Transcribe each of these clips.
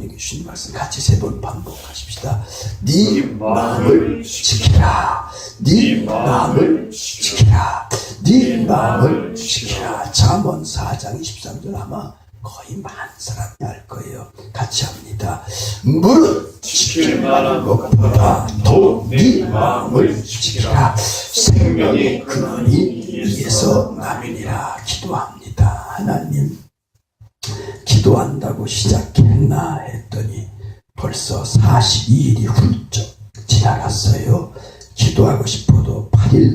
성령이 주신 말씀 같이 3번 반복하십시다. 네 마음을 지키라. 네 마음을 지키라. 네 마음을 지키라. 잠언 4장 23절 아마 거의 많은 사람이 알 거예요. 같이 합니다. 무릇 지킬 만한 것보다 더 네 마음을 지키라. 생명의 근원이 이에서 남이니라. 기도합니다. 하나님, 기도한다고 시작했나 했더니 벌써 42일이 훌쩍 지나갔어요. 기도하고 싶어도 8일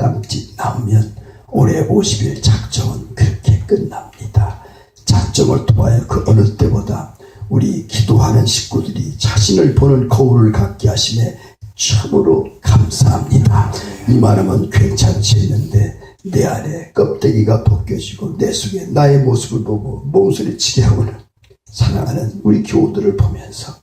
남으면 올해 50일 작정은 그렇게 끝납니다. 작정을 통하여 그 어느 때보다 우리 기도하는 식구들이 자신을 보는 거울을 갖게 하심에 참으로 감사합니다. 이 말하면 괜찮지 않는데 내 안에 껍데기가 벗겨지고 내 속에 나의 모습을 보고 몸소리치게 하고는 사랑하는 우리 교우들을 보면서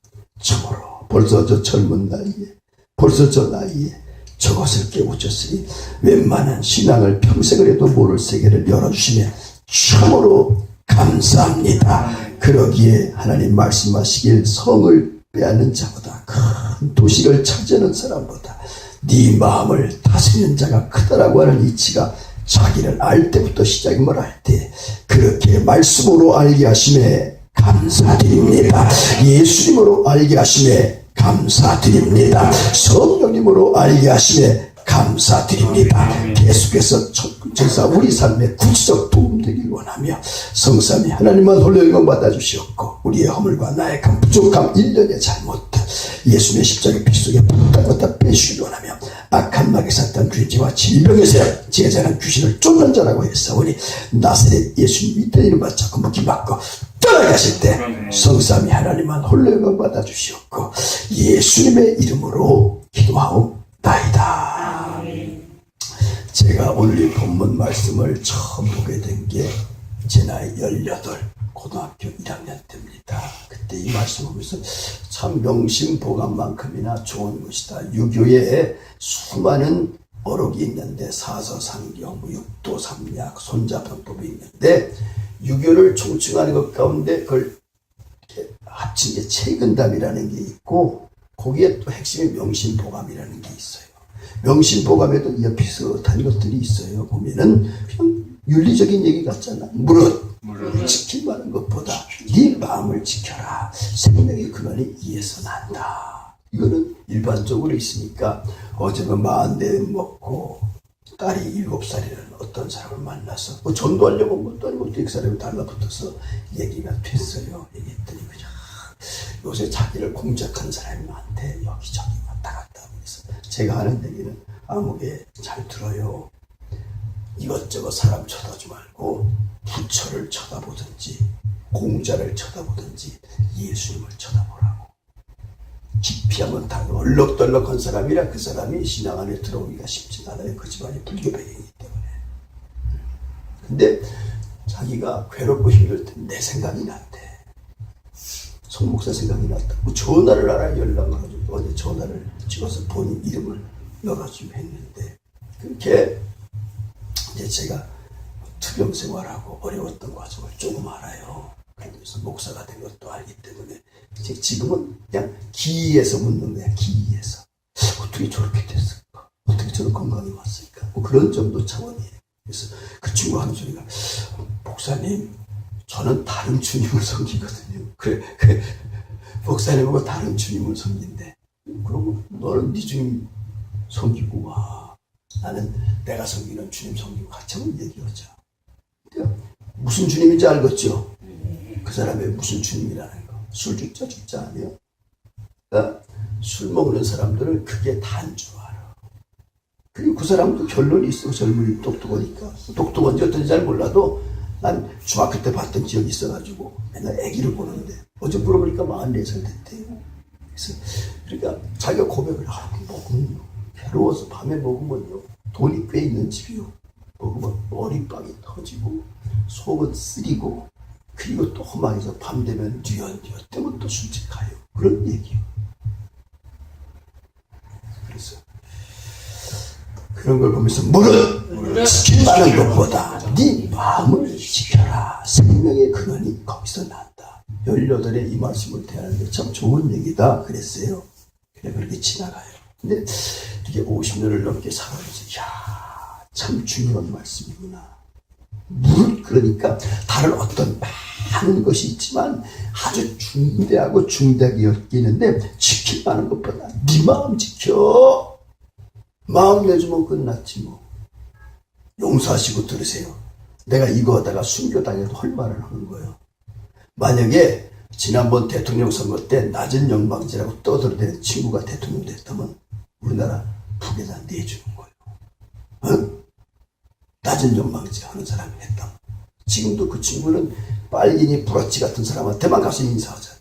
참으로 벌써 저 젊은 나이에 벌써 저 나이에 저것을 깨우쳤으니 웬만한 신앙을 평생을 해도 모를 세계를 열어주시며 참으로 감사합니다. 그러기에 하나님 말씀하시길 성을 빼앗는 자보다 큰 도식을 차지하는 사람보다 네 마음을 다스리는 자가 크다라고 하는 이치가 자기를 알 때부터 시작임을 알 때 그렇게 말씀으로 알게 하심에 감사드립니다. 예수님으로 알게 하심에 감사드립니다. 성령님으로 알게 하심에 감사드립니다. 계속해서 천사 우리 삶에 구속 도움되길 원하며 성삼위 하나님만 홀로 영광 받아주시옵고 우리의 허물과 나의 부족함 1년의 잘못들 예수님의 십자가 피 속에 붓다 빼주시길 원하며 악한 마귀 사탄 죄지와 질병에서 제자는 귀신을 쫓는 자라고 했사오니 나사렛 예수님 이때 이름 받자고 묶임받고 떠나게 하실 때 성삼위 하나님만 홀로 영광 받아주시옵고 예수님의 이름으로 기도하옵나이다. 제가 오늘 이 본문 말씀을 처음 보게 된 게 제 나이 18 고등학교 1학년 때입니다. 그때 이 말씀 보면서 참 명심보감만큼이나 좋은 것이다. 유교에 수많은 어록이 있는데 사서상경, 육도삼약, 손자병법이 있는데 유교를 총칭하는 것 가운데 그걸 합친 게 채근담이라는 게 있고 거기에 또 핵심이 명심보감이라는 게 있어요. 명심보감에도 이 비슷한 것들이 있어요. 보면은 그냥 윤리적인 얘기 같잖아. 무릇 지킬 만한 것보다 네 마음을 지켜라. 생명의 근원이 이에서 난다. 이거는 일반적으로 있으니까 어제는 44 먹고 딸이 7살이라는 어떤 사람을 만나서 뭐 전도하려고 온 것도 아니고 그 사람이 달라붙어서 얘기가 됐어요. 얘기했더니 그냥 요새 자기를 공작하는 사람이 많대. 여기저기 왔다 갔다 하면서 제가 하는 얘기는 아무게 잘 들어요. 이것저것 사람 쳐다보지 말고 부처를 쳐다보든지 공자를 쳐다보든지 예수님을 쳐다보라고. 깊이 한번 다 얼럭덜럭한 사람이라 그 사람이 신앙 안에 들어오기가 쉽지 않아요. 그 집안이 불교 배경이기 때문에. 근데 자기가 괴롭고 힘들 때 내 생각이 났대. 송 목사 생각이 났다고 전화를 하라 연락해가지고 어제 전화를 찍어서 본인 이름을 열어주면 했는데 그렇게 이제 제가 투병 생활하고 어려웠던 과정을 조금 알아요. 그래서 목사가 된 것도 알기 때문에 지금은 그냥 기이해서 묻는 거야. 기이해서 어떻게 저렇게 됐을까? 어떻게 저런 건강이 왔을까? 뭐 그런 정도 차원이에요. 그래서 그 친구가 하는 소리가 목사님 저는 다른 주님을 섬기거든요. 그래 목사님하고 다른 주님을 섬긴대. 그러면 너는 네 주님 섬기고 와. 나는 내가 섬기는 주님 섬기고 같이 한번 얘기하자. 무슨 주님인지 알겠죠? 그 사람의 무슨 주님이라는 거. 술 죽자 죽자 아니에요? 그러니까 술 먹는 사람들은 그게 다인 줄 알아. 그리고 그 사람도 결론이 있어. 젊은이 똑똑하니까. 똑똑한지 어떤지 잘 몰라도 난 중학교 때 봤던 기억이 있어가지고 맨날 애기를 보는데 어제 물어보니까 44살 됐대요. 그래서 그러니까 자기가 고백을 하고 먹으면 괴로워서 밤에 먹으면요 돈이 꽤 있는 집이요. 먹으면 머리빵이 터지고 속은 쓰리고 그리고 또 험하게서 밤 되면 뉘엿뉘엿 때면 또 술집 가요. 그런 얘기요. 그래서 그런 걸 보면서 무릇 지킬 만한 것보다 네 마음을 지켜라. 생명의 근원이 거기서 난다. 18에 이 말씀을 대하는데 참 좋은 얘기다 그랬어요. 그래 그렇게 지나가요. 근데 이게 50년을 넘게 살아오면서 참 중요한 말씀이구나. 그러니까 다른 어떤 많은 것이 있지만 아주 중대하고 중대하게 엮이는데 지키라는 것보다 네 마음 지켜. 마음 내주면 끝났지 뭐. 용서하시고 들으세요. 내가 이거 하다가 순교당해도 할 말을 하는 거예요. 만약에 지난번 대통령 선거 때 낮은 영방지라고 떠들어대는 친구가 대통령 됐다면 우리나라 북에다 내주는 거예요. 응? 낮은 영방지 하는 사람이 했다. 지금도 그 친구는 빨갱이 부라치 같은 사람한테만 가서 인사하자.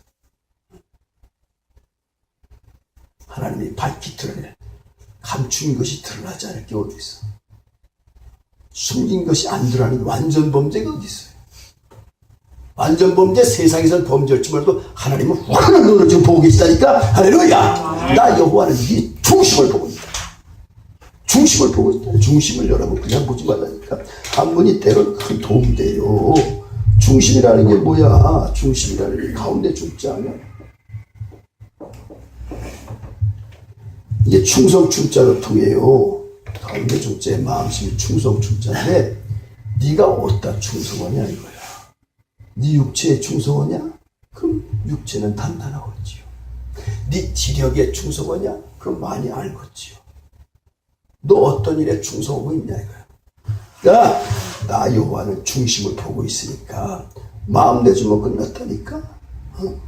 하나님이 밝히 드러내 감춘 것이 드러나지 않을 게 어디 있어. 숨긴 것이 안 드러나는 완전 범죄가 어디 있어요. 완전 범죄 세상에서는 범죄할 줄 몰라도 하나님은 환한 눈으로 지금 보고 계시다니까. 할렐루야. 나 여호와는 이 중심을 보고 있다. 중심을 보고 있다. 중심을 여러분 그냥 보지 말라니까. 한 분이 때론 큰 도움 돼요. 중심이라는 게 뭐야? 중심이라는 게 가운데 중자 아니야? 이게 충성 중자로 통해요. 가운데 중자의 마음심이 충성 중자인데 네가 어디다 충성하냐 이거야. 네 육체에 충성하냐? 그럼 육체는 단단하겠지요. 네 지력에 충성하냐? 그럼 많이 알겠지요. 너 어떤 일에 충성하고 있냐 이거야. 그러니까 나 여호와는 중심을 보고 있으니까 마음 내주면 끝났다니까. 어?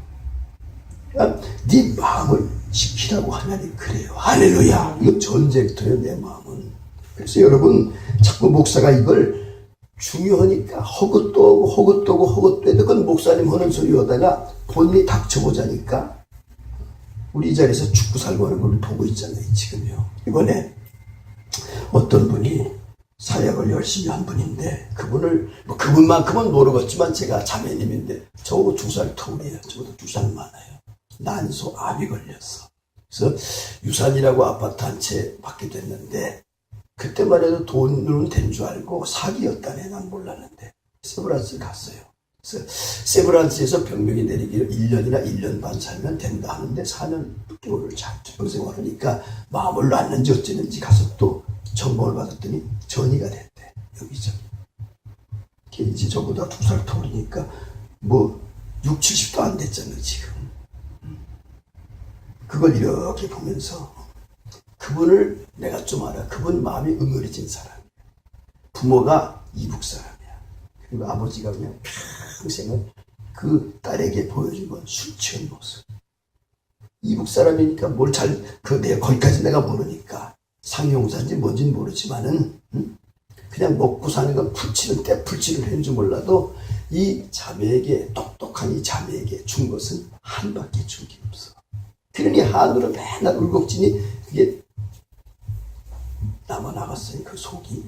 그러니까 네 마음을 지키라고 하나님 그래요. 할렐루야. 이거 전쟁터예요 내 마음은. 그래서 여러분 자꾸 목사가 이걸 중요하니까 허것도 해도 그건 목사님 하는 소리 하다가 본인이 닥쳐보자니까 우리 이 자리에서 죽고 살고 하는 걸 보고 있잖아요 지금요. 이번에 어떤 분이 사역을 열심히 한 분인데 그분을 그분만큼은 모르겠지만 제가 자매님인데 저보고 2살 터울이에요. 저보다 2살 많아요. 난소 암이 걸렸어. 그래서 유산이라고 아파트 한 채 받게 됐는데 그때만 해도 돈으로는 된 줄 알고 사기였다네. 난 몰랐는데 세브란스를 갔어요. 그래서 세브란스에서 병명이 내리기를 1년이나 1년 반 살면 된다 하는데 4년 6개월을 평생을 하니까 마음을 놨는지 어쩌는지 가서 또 전공을 받았더니 전이가 됐대. 여기저기. 이제 저보다 2살 터울이니까 뭐 6, 70도 안 됐잖아요 지금. 그걸 이렇게 보면서 그분을 내가 좀 알아. 그분 마음이 응어리진 사람이야. 부모가 이북 사람이야. 그리고 아버지가 그냥 평생을 그 딸에게 보여준 건 술 취한 모습. 이북 사람이니까 뭘 거기까지 내가 모르니까 상용사인지 뭔지는 모르지만은 그냥 먹고 사는 건 풀치는 때 풀치를 했는 줄 몰라도 이 자매에게 똑똑한 이 자매에게 준 것은 한밖에 준 게 없어. 그러니 한으로 맨날 울곡지니 그게 남아나갔어요. 그 속이.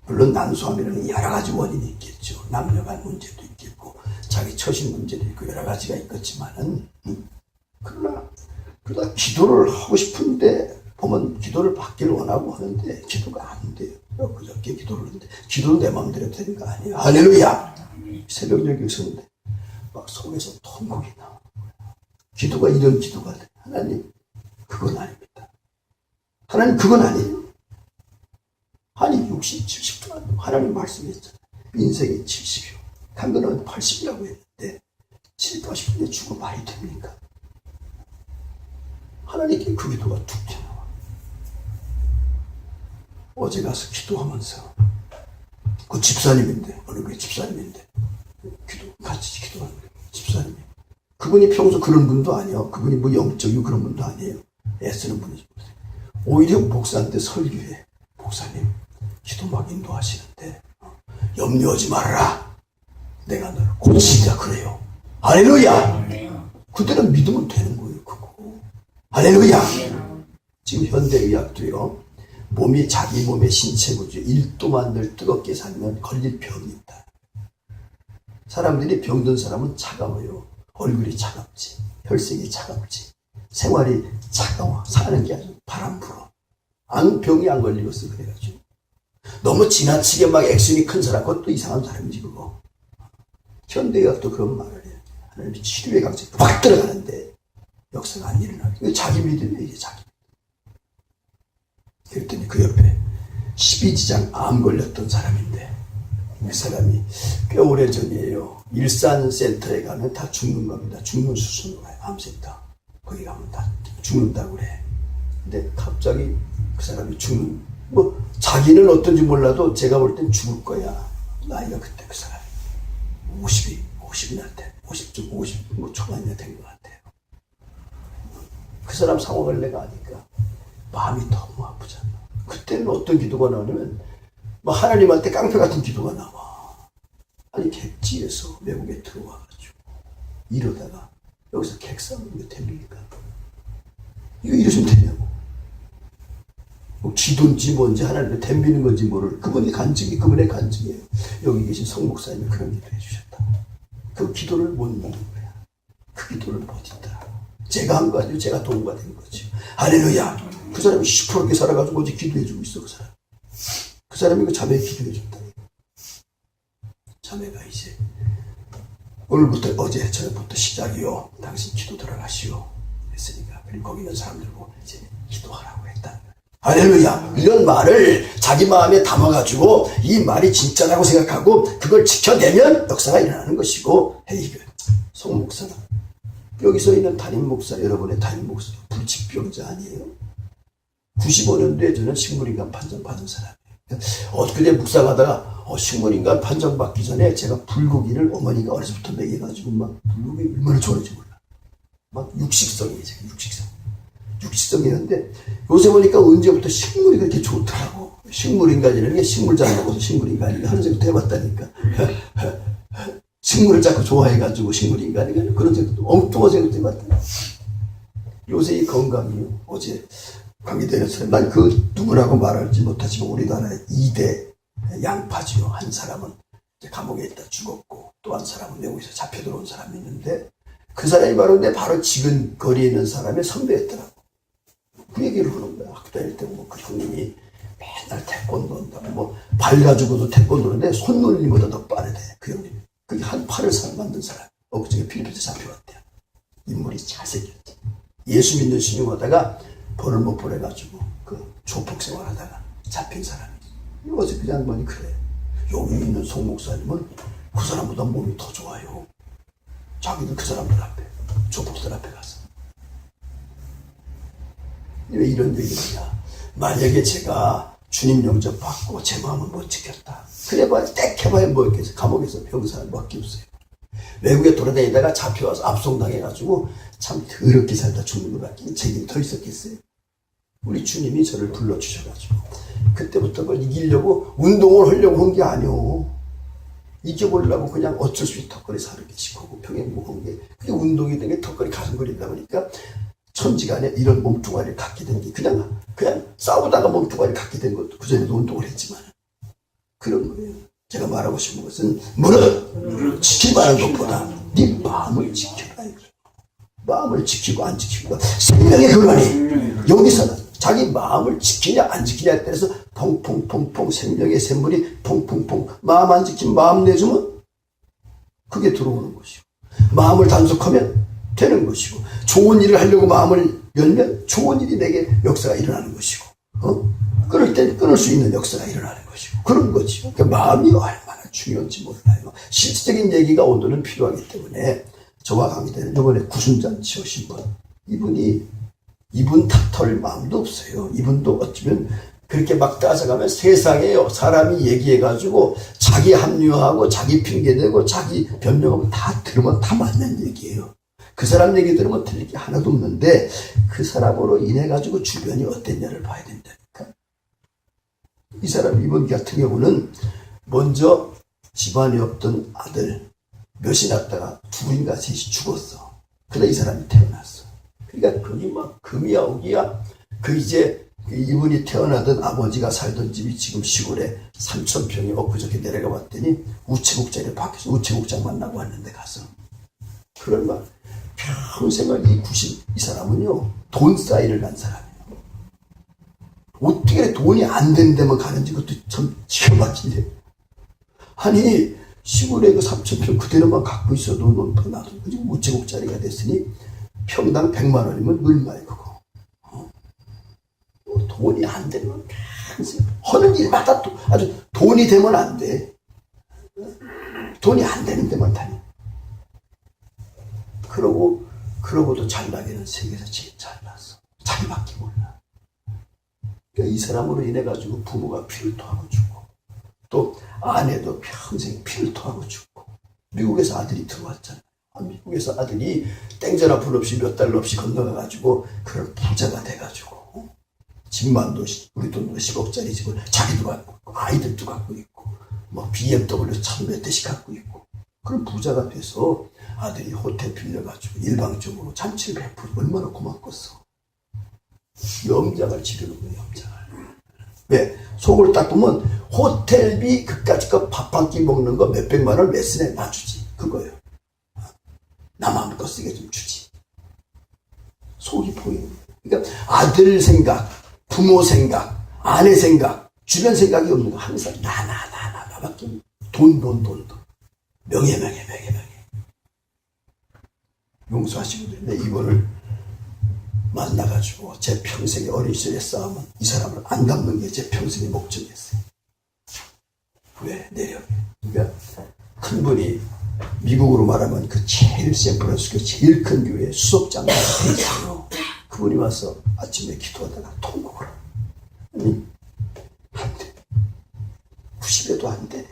물론 난소암이라는 여러 가지 원인이 있겠죠. 남녀간 문제도 있겠고 자기 처신 문제도 있고 여러 가지가 있겠지만은 그러나 기도를 하고 싶은데 보면 기도를 받기를 원하고 하는데 기도가 안 돼요. 그저께 기도를 하는데 기도는 내 마음대로 되는 거 아니에요. 할렐루야. 새벽녘에 있었는데 막 속에서 통곡이 나오는 거야. 기도가 이런 기도가 돼. 하나님 그건 아닙니다. 하나님 그건 아니에요. 아니 60, 70도 하나님 말씀했잖아요. 인생이 70이요. 강건은 80이라고 했는데 70, 80인데 죽어 말이 됩니까? 하나님께 그 기도가 툭 튀어나와. 어제 가서 기도하면서 그 집사님인데 어느 게 집사님인데 같이 기도하는 거예요. 집사님이. 그분이 평소 그런 분도 아니에요. 그분이 뭐 영적이고 그런 분도 아니에요. 애쓰는 분이죠. 오히려 목사한테 설교해. 목사님 기도 막 인도하시는데 염려하지 말아라. 내가 너를 고치리라 그래요. 할렐루야. 그때는 믿으면 되는 거예요. 그거. 할렐루야. 지금 현대의학도요. 자기 몸의 신체 구조 1도만 늘 뜨겁게 살면 걸릴 병이 있다. 사람들이 병든 사람은 차가워요. 얼굴이 차갑지. 혈색이 차갑지. 생활이 차가워. 사는 게 아주 바람 불어. 병이 안 걸리겠어. 그래가지고. 너무 지나치게 막 액션이 큰 사람, 그것도 이상한 사람이지, 그거. 현대의학도 그런 말을 해요. 하나님이 치료의 강성이 확 들어가는데 역사가 안 일어나요. 이거 자기 믿음이에요. 이게 자기 믿음. 그랬더니 그 옆에 12지장 암 걸렸던 사람인데 그 사람이 꽤 오래 전이에요. 일산센터에 가면 다 죽는 겁니다. 죽는 수순으로 가요. 암센터. 거기 가면 다 죽는다고 그래. 근데 갑자기 그 사람이 자기는 어떤지 몰라도 제가 볼 땐 죽을 거야. 나이가 그때 그 사람이 50이나 돼. 50 초반이나 된 것 같아요. 그 사람 상황을 내가 아니까 마음이 너무 아프잖아. 그때는 어떤 기도가 나오냐면 하나님한테 깡패 같은 기도가 나와. 아니 객지에서 외국에 들어와가지고 이러다가 여기서 객사하는 게 됩니까? 이거 이러시면 되냐고. 기도인지 뭔지 하나님을 덤비는 건지 모를 그분의 간증이에요. 여기 계신 성 목사님이 그런 기도 해주셨다. 그 기도를 못 넣는 거야. 그 기도를 못 있더라. 제가 한 거 아니고 제가 도구가 된 거지. 할렐루야. 그 사람이 시퍼렇게 살아가지고 어제 기도해주고 있어. 그 사람이 그 자매에 기도해줬다. 자매가 이제 오늘부터 어제 저녁부터 시작이요. 당신 기도 들어가시오. 했으니까 그리고 거기 있는 사람들 보고 이제 기도하라고 했다. 할렐루야. 이런 말을 자기 마음에 담아가지고 이 말이 진짜라고 생각하고 그걸 지켜내면 역사가 일어나는 것이고. 헤이, 송 목사는 여기서 있는 담임 목사, 여러분의 담임 목사 불치병자 아니에요? 95년도에 저는 식물인간 판정 받은 사람이에요. 그때 묵상하다가 식물인간 판정 받기 전에 제가 불고기를 어머니가 어려서부터 먹여가지고 불고기 얼마나 좋아하는지 몰라. 육식성이에요. 육식성이었는데 요새 보니까 언제부터 식물이 그렇게 좋더라고. 식물인간이라는 게 식물 잘 먹어서 식물인간이 하는 생각도 해봤다니까. 식물을 자꾸 좋아해가지고 식물인간이 그런 생각도 엉뚱한 생각도 해봤다. 요새 이 건강이요. 어제 관계되었어요. 난 그 누구라고 말할지 못하지만 우리나라의 2대 양파지요. 한 사람은 이제 감옥에 있다 죽었고 또 한 사람은 외국에서 잡혀 들어온 사람이 있는데 그 사람이 바로 지금 거리에 있는 사람의 선배였더라고. 그 얘기를 하는 거야. 학교 다닐 때 그 형님이 맨날 태권도 한다고 발 가지고도 태권도인데 손놀림보다 더 빠르대. 그 형님이. 그게 한 팔을 만든 사람. 그중에 필리핀에서 잡혀왔대요. 인물이 잘생겼대. 예수 믿는 신용하다가 벌을 못 보내가지고 그 조폭 생활하다가 잡힌 사람이. 어제 그 양반이 그래. 여기 있는 송 목사님은 그 사람보다 몸이 더 좋아요. 자기도 그 사람들 앞에, 조폭들 앞에 가서. 왜 이런 얘기를 하냐. 만약에 제가 주님 영접 받고 제 마음을 못 지켰다. 그래봐야 땡 해봐야 뭐 있겠어. 감옥에서 병사를 밖에 없어요. 외국에 돌아다니다가 잡혀와서 압송당해가지고 참 더럽게 살다 죽는 것 같긴 책임이 더 있었겠어요. 우리 주님이 저를 불러주셔가지고 그때부터 그걸 이기려고 운동을 하려고 한 게 아니오. 이겨보려고 그냥 어쩔 수 없이 턱걸이 사는 게 시키고 평행 먹은 게 그게 운동이 된 게 턱걸이 가슴거리다 보니까 천지간에 이런 몸뚱아리를 갖게 된 게 그냥 싸우다가 몸뚱아리를 갖게 된 것도 그전에도 운동을 했지만 그런 거예요. 제가 말하고 싶은 것은 무릇 지킬만한 것보다 네 마음을 지켜라. 마음을 지키고 안 지키고 생명의 근원이 여기서는 자기 마음을 지키냐 안 지키냐에 따라서 퐁퐁퐁퐁 생명의 샘물이 퐁퐁퐁 마음 안 지키면 마음 내주면 그게 들어오는 것이고 마음을 단속하면 되는 것이고 좋은 일을 하려고 마음을 열면 좋은 일이 내게 역사가 일어나는 것이고 끊을 때 끊을 수 있는 역사가 일어나는 것이고 그런 거죠. 그러니까 마음이 얼마나 중요한지 몰라요. 실질적인 얘기가 오늘은 필요하기 때문에 저와 관계되는 이번에 구순잔치 오신 분 이분 탓할 마음도 없어요. 이분도 어쩌면 그렇게 막 따져가면 세상에 사람이 얘기해가지고 자기 합리화하고 자기 핑계대고 자기 변명하고 다 들으면 다 맞는 얘기예요. 그 사람 얘기 들으면 틀릴 게 하나도 없는데 그 사람으로 인해가지고 주변이 어땠냐를 봐야 된다니까. 이 사람 이분 같은 경우는 먼저 집안에 없던 아들 몇이 낳다가 둘인가 셋이 죽었어. 그러다 이 사람이 태어났어. 그러니까 거기 막 금이야 오기야 이제 이분이 태어나던 아버지가 살던 집이 지금 시골에 3,000평이 엊그저께 내려가 봤더니 우체국장에 바뀌어서 우체국장 만나고 왔는데 가서 그런 말 평생을 이 사람은요 돈 사이를 간 사람이에요. 어떻게 돈이 안 되는 데만 가는지 그것도 참 기가 막히네. 아니 시골에 그 3,000평 그대로만 갖고 있어도 넌 나도 지금 우체국자리가 됐으니 평당 100만 원이면 얼마야 그거. 돈이 안 되면 하는 일마다 또 아주 돈이 되면 안 돼. 돈이 안 되는 데만 다니. 그러고도 잘나기는 세계에서 제일 잘났어. 자기밖에 몰라. 그러니까 이 사람으로 인해 가지고 부모가 피를 토하고 죽고, 또 아내도 평생 피를 토하고 죽고. 미국에서 아들이 들어왔잖아. 미국에서 아들이 땡전 한 푼 없이 몇 달러 없이 건너가 가지고 그런 부자가 돼 가지고 집만도 우리 돈으로 10억짜리 집을 자기도 갖고 있고 아이들도 갖고 있고 뭐 BMW 1,000몇 대씩 갖고 있고 그런 부자가 돼서 아들이 호텔 빌려가지고 일방적으로 잔치를 베풀고 얼마나 고맙겠어. 염장을 치르는 거예요. 염장을. 왜? 속을 딱 보면 호텔비 그까짓 거 밥 한 끼 먹는 거 몇백만 원 레슨에 놔주지. 그거예요. 나만 거 쓰게 좀 주지. 속이 보이는 거예요. 그러니까 아들 생각, 부모 생각, 아내 생각, 주변 생각이 없는 거. 항상 나밖에 없는 돈. 명예. 용서하시고 내 이번을 만나가지고 제 평생의 어린 시절의 싸움은 이 사람을 안 갚는 게 제 평생의 목적이었어요. 왜? 내력이. 그러니까 큰 분이 미국으로 말하면 그 제일 샌프란시스코 제일 큰 교회 수석장로가 돼 있어요. 그분이 와서 아침에 기도하다가 통곡을 아니 안 돼. 90에도 안 되네.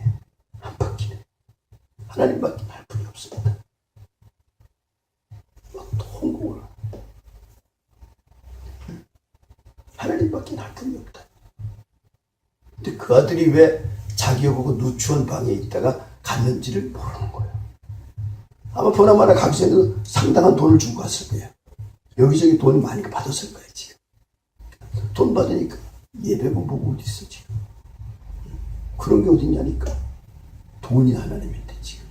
안 바뀌네. 하나님밖에 할 분이 없습니다. 막 통곡을 하나님밖에 할 분이 없다. 근데 그 아들이 왜 자기가 보고 누추한 방에 있다가 갔는지를 모르는 거예요. 아마 보나마나 가기 전에 상당한 돈을 주고 갔을 거예요. 여기저기 돈이 많이 받았을 거예요, 지금. 돈 받으니까 예배고 뭐고 어디 있어, 지금. 그런 게 어딨냐니까. 돈이 하나님인데, 지금.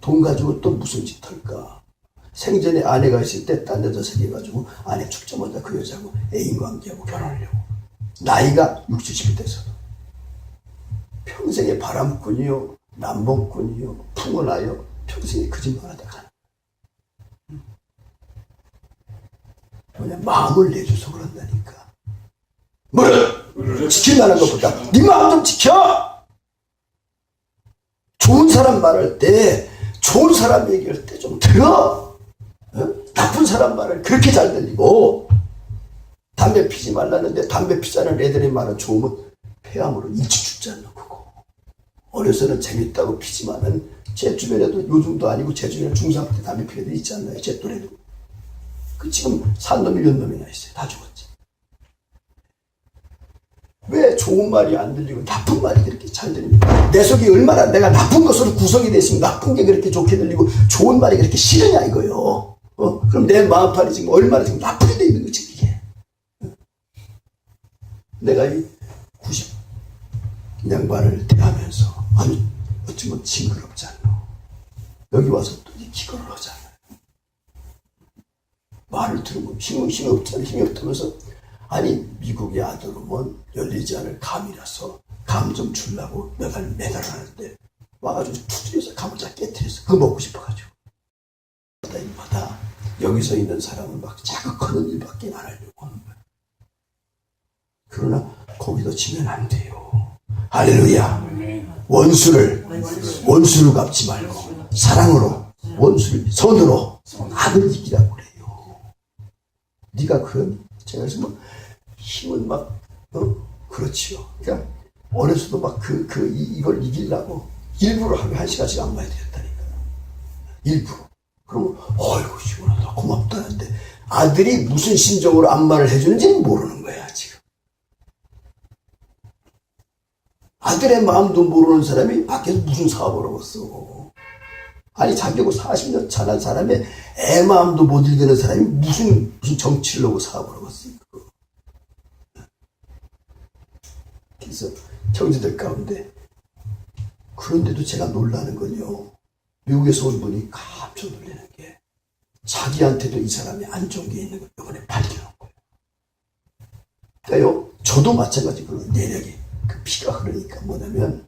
돈 가지고 또 무슨 짓 할까. 생전에 아내가 있을 때 딴 여자 사귀어가지고 아내 죽자마자 그 여자하고 애인 관계하고 결혼하려고. 나이가 60, 70이 돼서도. 평생의 바람꾼이요, 남봉꾼이요, 풍어나요, 평생에 거짓말하다가 가는 뭐냐, 마음을 내줘서 그런다니까. 뭘 지킬 만한 것보다 네 마음 좀 지켜. 좋은 사람 말할 때, 좋은 사람 얘기할 때 좀 들어. 나쁜 사람 말을 그렇게 잘 들리고, 담배 피지 말라는데 담배 피자는 애들의 말은 좋으면 폐암으로 일찍 죽지 않는 거고, 어려서는 재밌다고 피지만은 제 주변에도 요즘도 아니고 제 주변에 중3 때 담배 피는 애들 있지 않나요? 제 또래도. 그 지금 산 놈이 몇 놈이나 있어요. 다 죽었지. 왜 좋은 말이 안 들리고 나쁜 말이 그렇게 잘 들립니까? 내 속이 얼마나 내가 나쁜 것으로 구성이 됐으면 나쁜 게 그렇게 좋게 들리고 좋은 말이 그렇게 싫으냐 이거요. 그럼 내 마음판이 지금 얼마나 지금 나쁘게 돼 있는 거지 이게. 내가 이 90 양반을 대하면서 아니 어쩌면 징그럽지 않나. 여기 와서 또 기거를 하잖아. 말을 들으면 힘이 없잖아. 힘이 없다면서 아니 미국의 아들 오면 열리지 않을 감이라서 감 좀 주려고 매달하는데 와가지고 투들여서 감을 다 깨뜨려서 그거 먹고 싶어가지고 마다 여기서 있는 사람은 막 자극하는 일밖에 안 하려고 하는 거야. 그러나 거기서 지면 안 돼요. 할렐루야. 원수를 갚지 말고 사랑으로 원수를 선으로 악을 이기라고 그래요. 네가 그런 제가 그래서 뭐 힘은 막 그렇지요. 그러니까 어려서도 막 이걸 이기려고 일부러 하루에 1시간씩 안마해야 되겠다니까. 일부러. 그러면 어이구 시원하다 고맙다는데 아들이 무슨 심정으로 안마를 해주는지는 모르는 거야 지금. 아들의 마음도 모르는 사람이 밖에서 무슨 사업을 하고 있어. 아니 자기하고 40년 차난 사람의 애 마음도 못 읽는 사람이 무슨 정치를 하고 사업을 하고 있어. 그래서 형제들 가운데 그런데도 제가 놀라는 건요. 미국에서 온 분이 깜짝 놀라는 게 자기한테도 이 사람이 안 좋은 게 있는 걸 이번에 발견한 거예요. 그러니까요. 저도 마찬가지로 내력이 그 피가 흐르니까 뭐냐면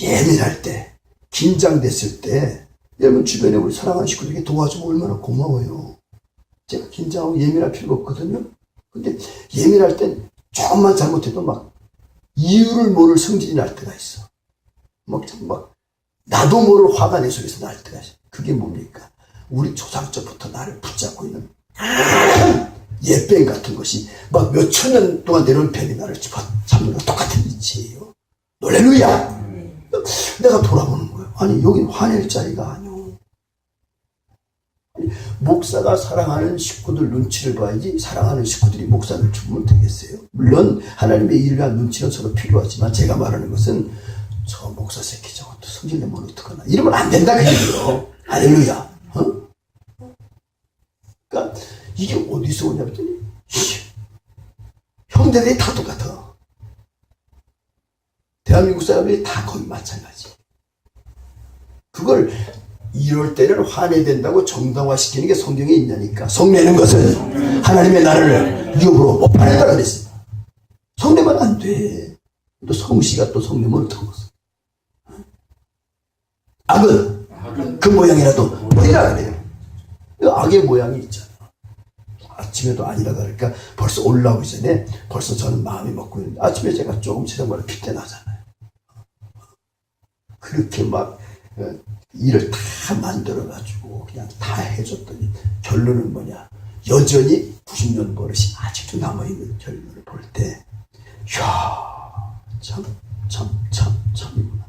예민할 때 긴장됐을 때 여러분 주변에 우리 사랑하는 식구들에게 도와주면 얼마나 고마워요. 제가 긴장하고 예민할 필요가 없거든요. 근데 예민할 땐 조금만 잘못해도 막 이유를 모를 성질이 날 때가 있어. 막 나도 모를 화가 내 속에서 날 때가 있어. 그게 뭡니까? 우리 조상적부터 나를 붙잡고 있는 예뱀 같은 것이 막 몇천 년 동안 내려온 뱀이 나를 잡는 것 똑같은 이치예요. 할렐루야. 내가 돌아보는 거예요. 아니 여긴 화낼 자리가 아니오. 목사가 사랑하는 식구들 눈치를 봐야지 사랑하는 식구들이 목사를 죽으면 되겠어요? 물론 하나님의 일과 눈치는 서로 필요하지만 제가 말하는 것은 저 목사 새끼 저것도 성질 내면 어떡하나 이러면 안 된다 그 얘기예요. 할렐루야. 그러니까 이게 어디서 오냐 했더니 형제들이 다 똑같아. 대한민국 사람들이 다 거의 마찬가지. 그걸 이럴 때는 화내된다고 정당화시키는 게 성경에 있냐니까. 성내는 것은 하나님의 나라를 위협으로 못 파낸다 그랬습니다. 성내면 안 돼. 또 성씨가 또 성내면 어떡하겠어. 악은 그 모양이라도 버리라 그래요. 악의 모양이 있잖아. 아침에도 아니라 그러니까 벌써 올라오기 전에 벌써 저는 마음이 먹고 있는데 아침에 제가 조금 세상말로 핏대 나잖아요. 그렇게 막 일을 다 만들어가지고 그냥 다 해줬더니 결론은 뭐냐. 여전히 90년 버릇이 아직도 남아있는 결론을 볼 때 이야 참이구나.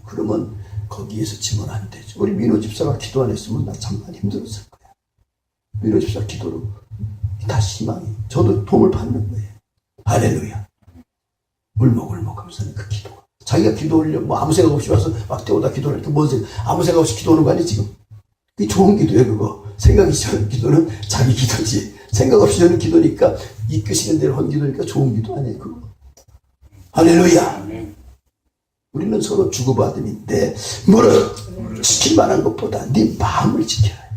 그러면 거기에서 지면 안 되죠. 우리 민호 집사가 기도 안 했으면 나 참만 힘들었을 거야. 민호 집사 기도로 다 희망이. 저도 도움을 받는 거예요. 할렐루야. 울먹울먹 하면서 그 기도가. 자기가 기도하려고 뭐 아무 생각 없이 와서 막 때우다 기도를 하니까 뭔 생각, 아무 생각 없이 기도하는 거 아니 지금? 그게 좋은 기도예요 그거. 생각이 싫은 기도는 자기 기도지. 생각 없이 하는 기도니까 이끄시는 대로 한 기도니까 좋은 기도 아니에요 그거. 할렐루야. 우리는 서로 주고받음인데 뭐를 지킬 만한 것보다 네 마음을 지켜야 해.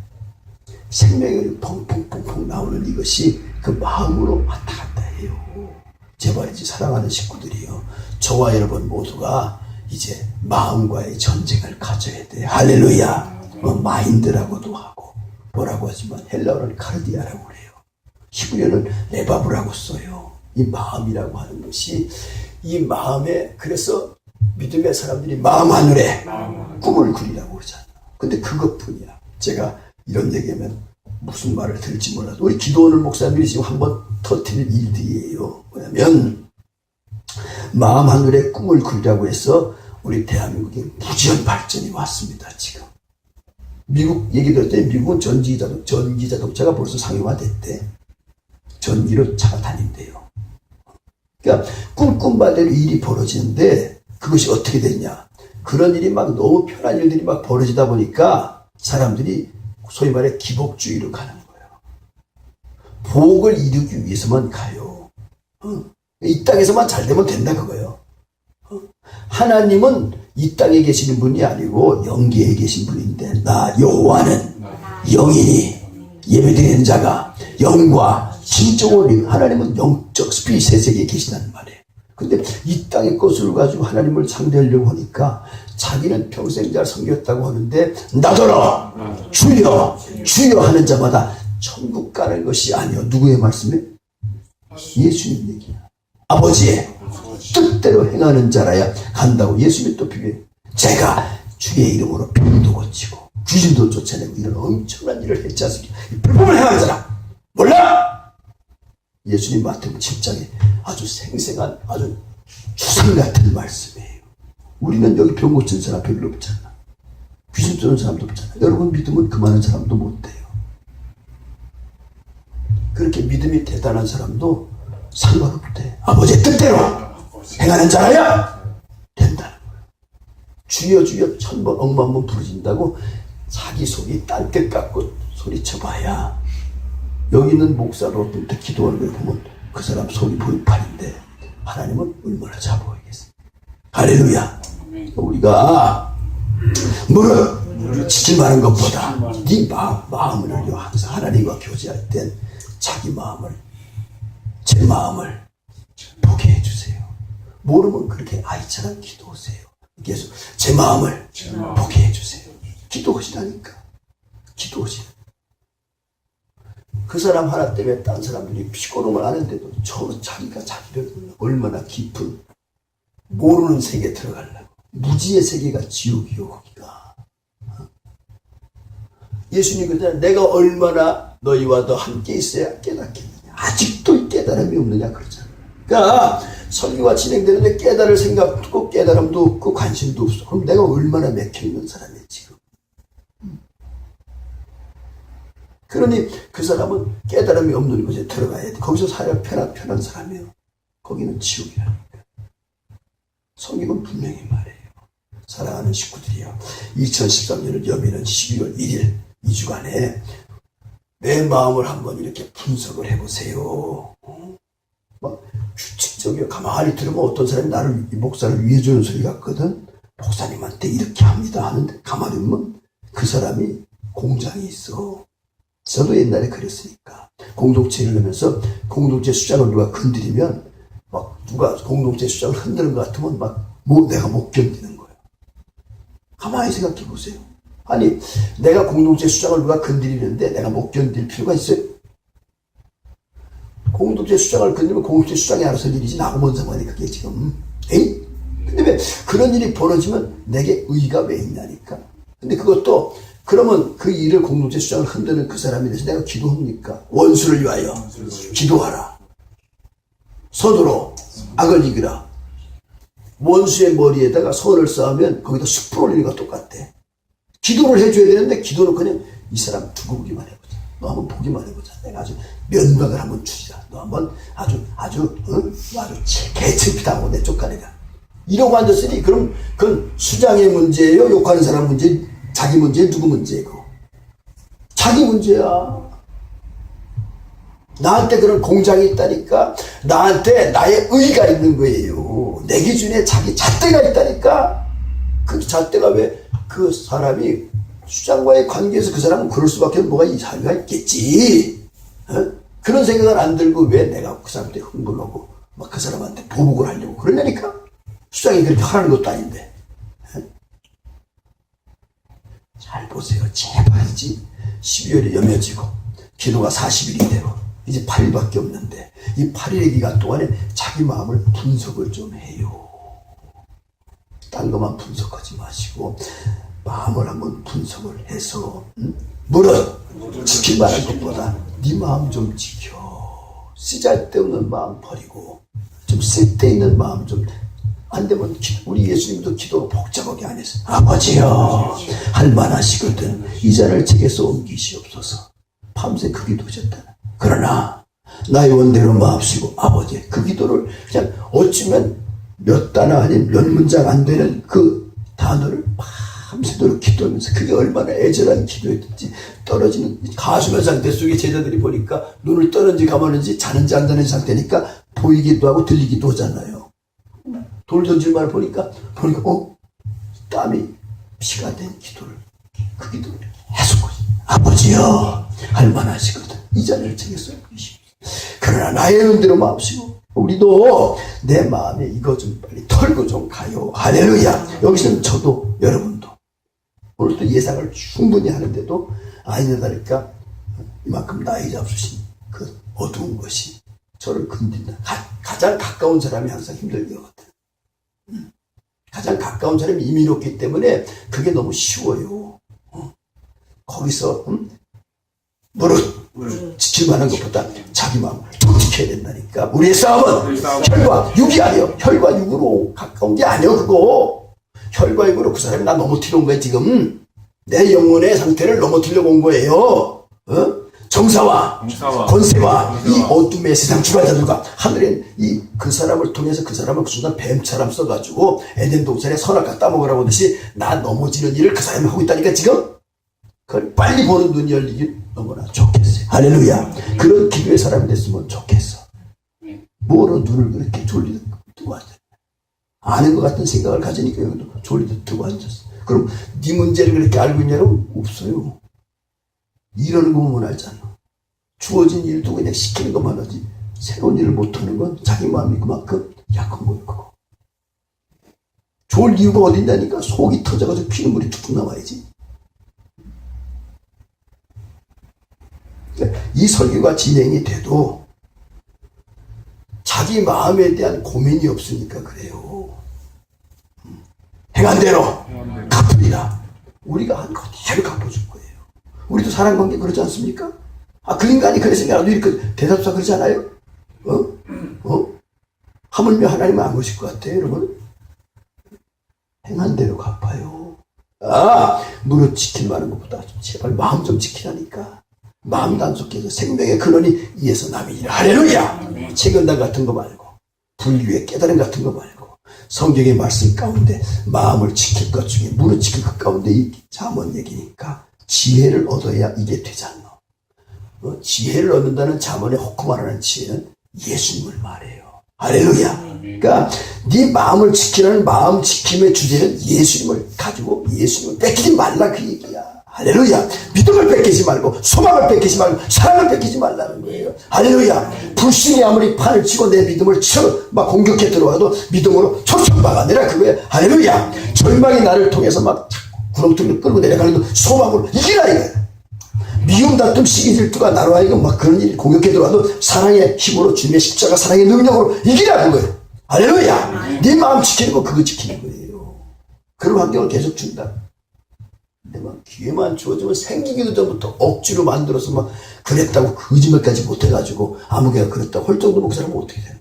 생명이 펑펑펑펑 나오는 이것이 그 마음으로 왔다 갔다 해요. 제발이지 사랑하는 식구들이요. 저와 여러분 모두가 이제 마음과의 전쟁을 가져야 돼. 할렐루야. 마인드라고도 하고 뭐라고 하지만 헬라어는 카르디아라고 그래요. 히브리어는 레바브라고 써요. 이 마음이라고 하는 것이 이 마음에 그래서 믿음의 사람들이 마음 하늘에 꿈을 꾸리라고 그러잖아. 근데 그것뿐이야. 제가 이런 얘기하면 무슨 말을 들을지 몰라도 우리 기도하는 목사님들이 지금 한번 터뜨릴 일들이에요. 뭐냐면 마음 하늘에 꿈을 꾸리라고 해서 우리 대한민국에 무지한 발전이 왔습니다. 지금 미국 얘기 들었더니 미국은 전기 자동차가 벌써 상용화됐대. 전기로 차가 다닌대요. 그러니까 꿈꿈바대로 일이 벌어지는데 그것이 어떻게 됐냐. 그런 일이 막 너무 편한 일들이 막 벌어지다 보니까 사람들이 소위 말해 기복주의로 가는 거예요. 복을 이루기 위해서만 가요. 이 땅에서만 잘 되면 된다 그거예요. 하나님은 이 땅에 계시는 분이 아니고 영계에 계신 분인데 나 여호와는 영이니 예배드리는 자가 영과 진정으로 하나님은 영적 스피릿 세계에 계시다는 말이에요. 근데 이 땅의 것을 가지고 하나님을 상대하려고 하니까 자기는 평생 잘 섬겼다고 하는데 나더러 주여 주여 하는 자마다 천국 가는 것이 아니요. 누구의 말씀이에요? 예수님 얘기야. 아버지의 뜻대로 행하는 자라야 간다고 예수님이 또 비교해요. 제가 주의 이름으로 병도 고치고 귀신도 쫓아내고 이런 엄청난 일을 했지 않습니까? 불법을 행하는 자라 몰라? 예수님 마태복음 7장에 아주 생생한 아주 주상 같은 말씀이에요. 우리는 여기 병 고친 사람 별로 없잖아. 귀신 쫓는 사람도 없잖아. 여러분 믿으면 그만한 사람도 못 돼요. 그렇게 믿음이 대단한 사람도 상관없대. 아버지의 뜻대로 행하는 자라야 된다는 거예요. 주여 주여 1000번 억만번 부르신다고 자기 속이 딴뜻 같고 소리쳐봐야 여기 있는 목사로 어떤 때 기도하는 걸 보면 그 사람 속이 보이판인데 하나님은 얼마나 잘 보이겠어요. 할렐루야. 우리가 무릎 지킬 만한 것보다 네 마음을 항상 하나님과 교제할 땐 자기 마음을 제 마음을 보게 해주세요. 모르면 그렇게 아이처럼 기도하세요. 계속 제 마음을 보게 해주세요. 기도하시라니까. 기도하시라. 그 사람 하나 때문에 딴 사람들이 피고름을 하는데도 저 자기가 자기를 얼마나 깊은 모르는 세계에 들어가려고. 무지의 세계가 지옥이요 거기가. 예수님 그러잖아요. 내가 얼마나 너희와 더 함께 있어야 깨닫겠느냐. 아직도 깨달음이 없느냐 그러잖아요. 그러니까 설교가 진행되는데 깨달을 생각도 없고 깨달음도 없고 관심도 없어. 그럼 내가 얼마나 맥혀있는 사람이야 지금. 그러니 그 사람은 깨달음이 없는 곳에 들어가야 돼. 거기서 살아야 편한 사람이에요. 거기는 지옥이라니까. 성경은 분명히 말해요. 사랑하는 식구들이요. 2013년을 여미는 12월 1일 이 주간에 내 마음을 한번 이렇게 분석을 해보세요. 막 규칙적이요. 가만히 들으면 어떤 사람이 나를 목사를 위해 주는 소리 같거든. 목사님한테 이렇게 합니다 하는데 가만히 보면 그 사람이 공장이 있어. 저도 옛날에 그랬으니까. 공동체를 하면서 공동체 수장을 누가 건드리면 막 누가 공동체 수장을 흔드는 것 같으면 내가 못 견디는 거예요. 가만히 생각해 보세요. 아니 내가 공동체 수장을 누가 건드리는데 내가 못 견딜 필요가 있어요? 공동체 수장을 건드리면 공동체 수장이 알아서 일이지 나하고 뭔 상관이 그게 지금. 에이? 근데 왜 그런 일이 벌어지면 내게 의의가 왜 있냐니까. 근데 그것도 그러면 그 일을 공동체 수장을 흔드는 그 사람에 대해서 내가 기도합니까? 원수를 위하여 기도하라. 선으로 악을 이기라. 원수의 머리에다가 선을 쌓으면 거기다 숯불 올리는 것과 똑같대. 기도를 해줘야 되는데 기도는 그냥 이 사람 두고 보기만 해보자. 너 한번 보기만 해보자. 내가 아주 면박을 한번 주자. 너 한번 아주 개체피다하고 내 쫓아내가. 이러고 앉았으니 그럼 그건 수장의 문제예요? 욕하는 사람 문제? 자기 문제? 누구 문제고? 자기 문제야. 나한테 그런 공장이 있다니까. 나한테 나의 의의가 있는 거예요. 내 기준에 자기 잣대가 있다니까. 그 잣대가 왜 그 사람이 수장과의 관계에서 그 사람은 그럴 수밖에 뭐가 이상이가 있겠지. 그런 생각을 안 들고 왜 내가 그 사람한테 흥분을 하고 막 그 사람한테 보복을 하려고 그러냐니까. 수장이 그렇게 하라는 것도 아닌데. 잘 보세요. 제발이지. 12월이 여며지고 기도가 40일이 되고 이제 8일밖에 없는데 이 8일의 기간 동안에 자기 마음을 분석을 좀 해요. 딴 것만 분석하지 마시고 마음을 한번 분석을 해서 무릇 지킬 만한 것보다 네 마음 좀 지켜. 쓰잘데없는 마음 버리고 좀 쓸데있는 마음 좀. 안 되면 우리 예수님도 기도가 복잡하게 안 했어요. 아버지여 할만하시거든 이 잔을 제게서 옮기시옵소서. 밤새 그 기도하셨다. 그러나 나의 원대로 마옵시고 아버지 그 기도를 그냥 어쩌면 몇 단어 아닌 몇 문장 안 되는 그 단어를 밤새도록 기도하면서 그게 얼마나 애절한 기도였든지 떨어지는 가수면 상태 속에 제자들이 보니까 눈을 떠는지 감았는지 자는지 안 자는 상태니까 보이기도 하고 들리기도 하잖아요. 돌 던질 말 보니까 땀이 피가 된 기도를 그 기도를 계속 아버지여 할만하시거든 이 잔을 제게서 옮기시옵소서. 그러나 나의 은대로 마옵시고 우리도 내 마음에 이거 좀 빨리 털고 좀 가요. 할렐루야. 여기서는 저도 여러분도 오늘도 예상을 충분히 하는데도 아니다니까 이만큼 나이 잡수신 그 어두운 것이 저를 건든다. 가장 가까운 사람이 항상 힘들거든. 가장 가까운 사람이 이미 높기 때문에 그게 너무 쉬워요. 거기서 무릇 지킬 만한 것보다 자기 마음을 더 지켜야 된다니까. 우리의 싸움은 혈과 육이 아니요. 혈과 육으로 가까운 게 아니요. 그거 혈과 육으로 그 사람이 나 넘어뜨려 온 거야. 지금 내 영혼의 상태를 넘어뜨려고 온 거예요. 정사와 권세와 이 어둠의 세상 주관자들과 하늘엔 그 사람을 통해서 그 사람을 그 순간 뱀처럼 써가지고 에덴 동산에 선악과 따먹으라고 하듯이 나 넘어지는 일을 그 사람이 하고 있다니까 지금. 그걸 빨리 보는 눈이 열리길 너무나 좋겠어요. 할렐루야. 그런 기도의 사람이 됐으면 좋겠어. 뭐로 눈을 그렇게 졸리듯 뜨고 앉아. 아는 것 같은 생각을 가지니까 여기도 졸리듯 뜨고 앉았어. 그럼 네 문제를 그렇게 알고 있냐고? 없어요. 이러는 거 보면 알잖아. 주어진 일도 그냥 시키는 것만 하지 새로운 일을 못하는 건 자기 마음이 그만큼 약한 거예요. 그거. 좋을 이유가 어딨냐니까. 속이 터져가지고 피눈물이 툭툭 나와야지. 이 설교가 진행이 돼도 자기 마음에 대한 고민이 없으니까 그래요. 행한 대로 갚으리라. 우리가 한 그대로 갚아줄 거예요. 우리도 사랑관계 그러지 않습니까? 그 인간이 그랬으니까 나도 이렇게 대답사 그러지 않아요? 하물며 하나님은 안 보실 것 같아요, 여러분? 행한 대로 갚아요. 무릇 지킬만한 것보다 제발 마음 좀 지키라니까. 마음 단속해서 생명의 근원이 이에서 남이니라. 할렐루야! 체견단 같은 거 말고, 불교의 깨달음 같은 거 말고, 성경의 말씀 가운데 마음을 지킬 것 중에 무릇 지킬 것 가운데 이 잠언 얘기니까 지혜를 얻어야 이게 되지 않나. 지혜를 얻는다는 잠언의 호크마라는 지혜는 예수님을 말해요. 할렐루야. 그러니까 네 마음을 지키라는 마음 지킴의 주제는 예수님을 가지고 예수님을 뺏기지 말라 그 얘기야. 할렐루야. 믿음을 뺏기지 말고 소망을 뺏기지 말고 사랑을 뺏기지 말라는 거예요. 할렐루야. 불신이 아무리 판을 치고 내 믿음을 막 공격해 들어와도 믿음으로 초청 막아내라 그거야. 할렐루야. 절망이 나를 통해서 막 구렁텅이를 끌고 내려가는 소망으로 이기라 이거야. 미움, 다툼, 시기, 질투가 나로 하여금 막 그런 일 공격해 들어와도 사랑의 힘으로 주님의 십자가 사랑의 능력으로 이기라 그거예요. 할렐루야. 네 마음 지키는 거 그거 지키는 거예요. 그런 환경을 계속 준다. 근데 막 기회만 주어지면 생기기도 전부터 억지로 만들어서 막 그랬다고 거짓말까지 못해가지고 아무개가 그랬다고 할 정도면 그 사람은 어떻게 돼요?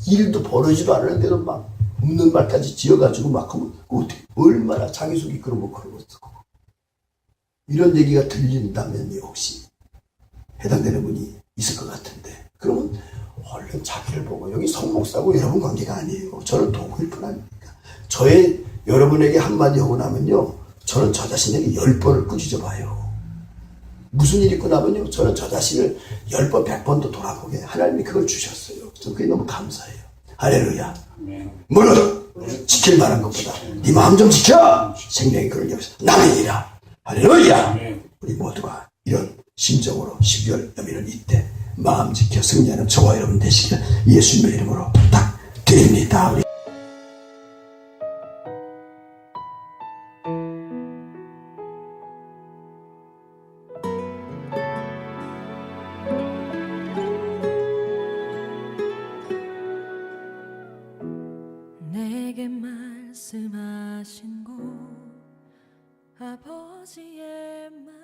일도 벌어지도 않았는데도 막 없는 말까지 지어가지고 막 하면 어떻게 얼마나 자기 속이 그런 거 그런 거 쓰고 이런 얘기가 들린다면 혹시 해당되는 분이 있을 것 같은데 그러면 얼른 자기를 보고 여기 성목사고 여러분 관계가 아니에요. 저는 도구일 뿐 아닙니까? 저의 여러분에게 한마디 하고 나면요 저는 저 자신에게 10번을 꾸짖어 봐요. 무슨 일이 있고 나면요 저는 저 자신을 10번 100번도 돌아보게 하나님이 그걸 주셨어요. 저는 그게 너무 감사해요. 할렐루야. 무릇 지킬 만한 것보다 네 마음 좀 지켜. 생명의 그런 여기서 남이니라. 할렐루야. 우리 모두가 이런 심정으로 12월 여미는 이때 마음 지켜 승리하는 저와 여러분 되시길 예수님의 이름으로 부탁드립니다. 내게 말씀하신 곳 아버지의 말